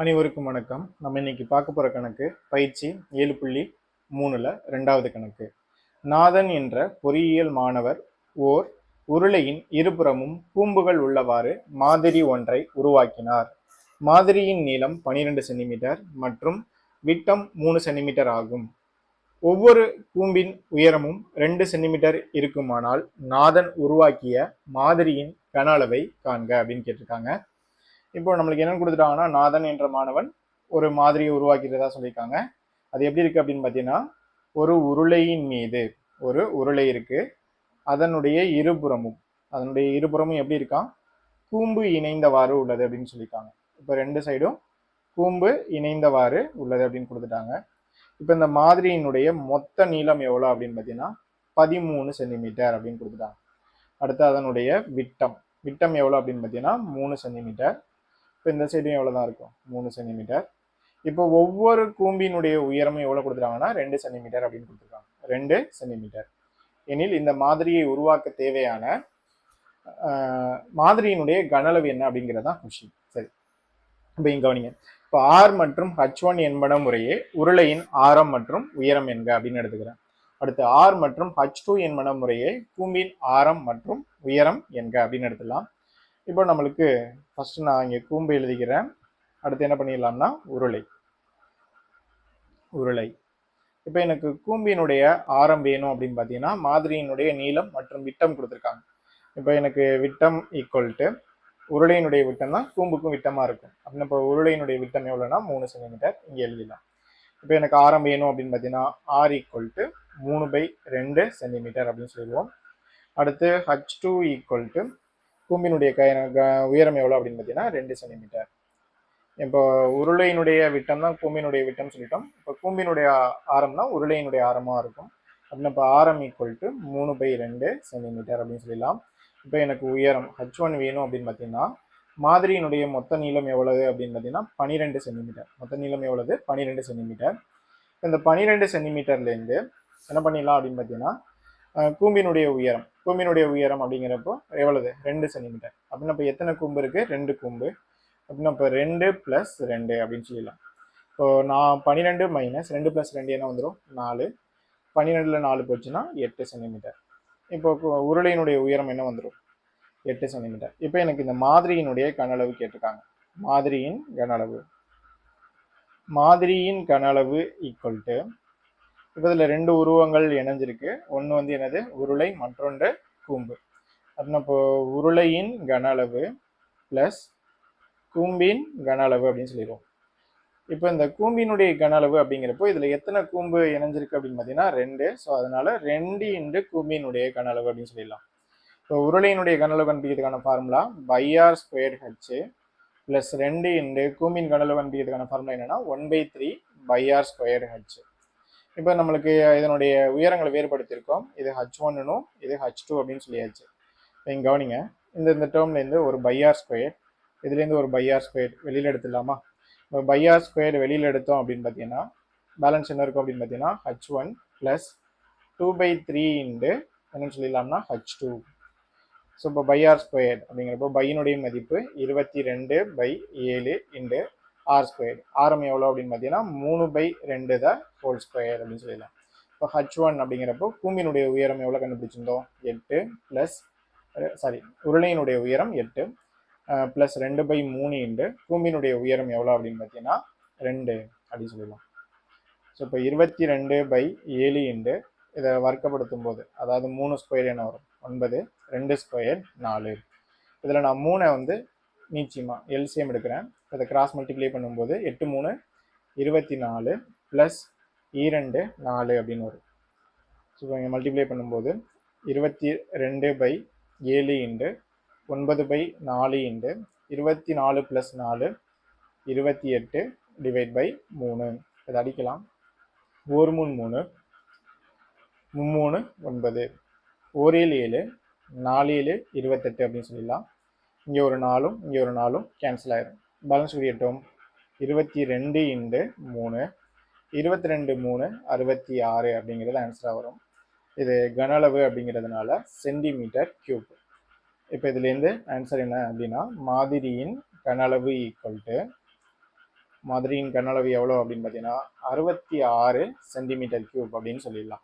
அனைவருக்கும் வணக்கம். நம்ம இன்னைக்கு பார்க்க போற கணக்கு பயிற்சி 7.3ல 2வது கணக்கு. நாதன் என்ற பொறியியல் மாணவர் ஓர் உருளையின் இருபுறமும் கூம்புகள் உள்ளவாறு மாதிரி ஒன்றை உருவாக்கினார். மாதிரியின் நீளம் 12 சென்டிமீட்டர் மற்றும் விட்டம் 3 சென்டிமீட்டர் ஆகும். ஒவ்வொரு கூம்பின் உயரமும் 2 சென்டிமீட்டர் இருக்குமானால் நாதன் உருவாக்கிய மாதிரியின் கன அளவை காண்க அப்படின்னு கேட்டிருக்காங்க. இப்போ நம்மளுக்கு என்னன்னு கொடுத்துட்டாங்கன்னா, நாதன் என்ற மாணவன் ஒரு மாதிரியை உருவாக்கிறதா சொல்லியிருக்காங்க. அது எப்படி இருக்கு அப்படின்னு பார்த்தீங்கன்னா, ஒரு உருளையின் மீது ஒரு உருளை இருக்கு, அதனுடைய இருபுறமும் எப்படி இருக்கான், கூம்பு இணைந்தவாறு உள்ளது அப்படின்னு சொல்லியிருக்காங்க. இப்போ ரெண்டு சைடும் கூம்பு இணைந்தவாறு உள்ளது அப்படின்னு கொடுத்துட்டாங்க. இப்போ இந்த மாதிரியினுடைய மொத்த நீளம் எவ்வளோ அப்படின்னு பார்த்தீங்கன்னா 13 சென்டிமீட்டர் அப்படின்னு கொடுத்துட்டாங்க. அடுத்து அதனுடைய விட்டம் எவ்வளோ அப்படின்னு பார்த்தீங்கன்னா 3 சென்டிமீட்டர். இப்போ இந்த சைடும் எவ்வளோ தான் இருக்கும், 3 சென்டிமீட்டர். இப்போ ஒவ்வொரு கூம்பினுடைய உயரமும் எவ்வளோ கொடுத்துருக்காங்கன்னா 2 சென்டிமீட்டர் அப்படின்னு கொடுத்துருக்காங்க. 2 சென்டிமீட்டர் எனில் இந்த மாதிரியை உருவாக்க தேவையான மாதிரியினுடைய கனளவு என்ன அப்படிங்கிறதான் கொஸ்டின். சரி, இப்போ இங்க கவனிங்க. இப்போ ஆர் மற்றும் H1 என்பன முறையே உருளையின் ஆரம் மற்றும் உயரம் என்க அப்படின்னு எடுத்துக்கிறேன். அடுத்து ஆர் மற்றும் H2 என்பன முறையே கூம்பின் ஆரம் மற்றும் உயரம் என்க அப்படின்னு எடுத்துக்கலாம். இப்போ நம்மளுக்கு ஃபர்ஸ்ட் நான் இங்கே கூம்பு எழுதிக்கிறேன். அடுத்து என்ன பண்ணிடலாம்னா உருளை. இப்போ எனக்கு கூம்பினுடைய ஆரம் வேணும் அப்படின்னு பார்த்தீங்கன்னா மாதிரியினுடைய நீளம் மற்றும் விட்டம் கொடுத்துருக்காங்க. இப்போ எனக்கு விட்டம் ஈக்குவல் டு உருளையினுடைய விட்டம் தான் கூம்புக்கும் விட்டமாக இருக்கும். அப்படின்னு இப்போ உருளையினுடைய விட்டம் எவ்வளோனா 3 சென்டிமீட்டர் இங்கே எழுதிடலாம். இப்போ எனக்கு ஆரம் வேணும் அப்படின்னு பார்த்தீங்கன்னா ஆர் ஈக்குவல் டு 3/2 சென்டிமீட்டர் அப்படின்னு சொல்லுவோம். அடுத்து H2 ஈக்குவல் டு கூம்பினுடைய உயரம் எவ்வளோ அப்படின்னு பார்த்தீங்கன்னா 2 சென்டிமீட்டர். இப்போ உருளையினுடைய விட்டம் தான் கூம்பினுடைய விட்டம் சொல்லிட்டோம். இப்போ கூம்பினுடைய ஆரம் தான் உருளையினுடைய ஆரமாக இருக்கும். அப்படின்னு இப்போ ஆரம் ஈக்குவல் டு 3/2 சென்டிமீட்டர் அப்படின்னு சொல்லலாம். இப்போ எனக்கு உயரம் H1 வேணும் அப்படின்னு பார்த்தீங்கன்னா மாதிரியினுடைய மொத்த நீளம் எவ்வளவு அப்படின்னு பார்த்தீங்கன்னா 12 சென்டிமீட்டர். மொத்த நீளம் எவ்வளவு 12 சென்டிமீட்டர். இந்த 12 சென்டிமீட்டர்லேருந்து என்ன பண்ணிடலாம் அப்படின்னு பார்த்தீங்கன்னா கூம்பினுடைய உயரம் அப்படிங்கிறப்போ எவ்வளவு 2 சென்டிமீட்டர். அப்படின்னா இப்போ எத்தனை கூம்பு இருக்கு, 2 கூம்பு. அப்படின்னா இப்போ 2 + 2 அப்படின்னு சொல்லலாம். இப்போ நான் 12 - 2 + 2 என்ன வந்துடும் 4. 12ல் 4 போச்சுன்னா 8 சென்டிமீட்டர். இப்போ உருளையினுடைய உயரம் என்ன வந்துடும் 8 சென்டிமீட்டர். இப்போ எனக்கு இந்த மாதிரியினுடைய கன அளவு கேட்டிருக்காங்க. மாதிரியின் கன அளவு ஈக்குவல் டு இப்போ இதில் 2 உருவங்கள் இணைஞ்சிருக்கு. ஒன்று வந்து என்னது உருளை, மற்றொன்று கூம்பு. அப்படின்னா இப்போ உருளையின் கன அளவு ப்ளஸ் கூம்பின் கன அளவு அப்படின்னு சொல்லிடுவோம். இப்போ இந்த கூம்பினுடைய கன அளவு அப்படிங்கிறப்போ இதில் எத்தனை கூம்பு இணைஞ்சிருக்கு அப்படின்னு பார்த்தீங்கன்னா 2. ஸோ அதனால 2 × கூம்பினுடைய கன அளவு அப்படின்னு சொல்லிடலாம். இப்போ உருளையினுடைய கன அளவு கண்டுபிடிக்கிறதுக்கான ஃபார்முலா πr² ப்ளஸ் 2 × கூம்பின் கன அளவு கண்டுபிடிக்கிறதுக்கான ஃபார்முலா என்னன்னா 1/3πr²h. இப்போ நம்மளுக்கு இதனுடைய உயரங்களை வேறுபடுத்தியிருக்கோம். இது H1னும் இது H2 அப்படின்னு சொல்லியாச்சு. இப்போ இங்கே கவனிங்க, இந்த டேர்ம்லேருந்து ஒரு πr², இதுலேருந்து ஒரு πr² வெளியில் எடுத்துடலாமா? இப்போ πr² வெளியில் எடுத்தோம் அப்படின்னு பார்த்தீங்கன்னா பேலன்ஸ் என்ன இருக்கும் அப்படின்னு பார்த்தீங்கன்னா H1 ப்ளஸ் 2/3 என்னன்னு சொல்லிடலாம்னா H2. ஸோ இப்போ πr² அப்படிங்கிறப்போ பையினுடைய மதிப்பு 22/7 × r². ஆரம் எவ்வளோ அப்படின்னு பார்த்தீங்கன்னா 3/2 தான் ஹோல் ஸ்கொயர் அப்படின்னு சொல்லலாம். இப்போ H1 அப்படிங்கிறப்போ கூம்பினுடைய உயரம் எவ்வளோ கண்டுபிடிச்சிருந்தோம் 8 ப்ளஸ் உருளையினுடைய உயரம் 8 ப்ளஸ் 2/3 × கூம்பினுடைய உயரம் எவ்வளோ அப்படின்னு பார்த்தீங்கன்னா 2 அப்படின்னு சொல்லலாம். ஸோ இப்போ 22/7 இதை வர்க்கப்படுத்தும் போது அதாவது 3 ஸ்கொயர் என்ன வரும் 9, 2 ஸ்கொயர் 4. இதில் நான் 3 வந்து நீச்சியமாக எல்சிஎம் எடுக்கிறேன். இதை கிராஸ் மல்டிப்ளை பண்ணும்போது 8 × 3 24 ப்ளஸ் 2 4 அப்படின்னு வரும். ஸோ இப்போ இங்கே மல்டிப்ளை பண்ணும்போது 22/7 × 9/4 24 + 4 28 /3. இதை அடிக்கலாம். 1 3 3 9 1 7 4 28 அப்படின்னு சொல்லிடலாம். இங்கே ஒரு 4ம் இங்கே ஒரு 4ம் கேன்சல் ஆயிடும். பேலன்ஸ் குறியட்டும் 22 × 3 22 3 66 அப்படிங்கிறது ஆன்சராக வரும். இது கன அளவு அப்படிங்கிறதுனால சென்டிமீட்டர் கியூப். இப்போ இதுலேருந்து ஆன்சர் என்ன அப்படின்னா மாதிரியின் கன அளவு ஈக்குவல் டு மாதிரியின் கன அளவு எவ்வளோ அப்படின்னு பார்த்தீங்கன்னா 66 சென்டிமீட்டர் கியூப் அப்படின்னு சொல்லிடலாம்.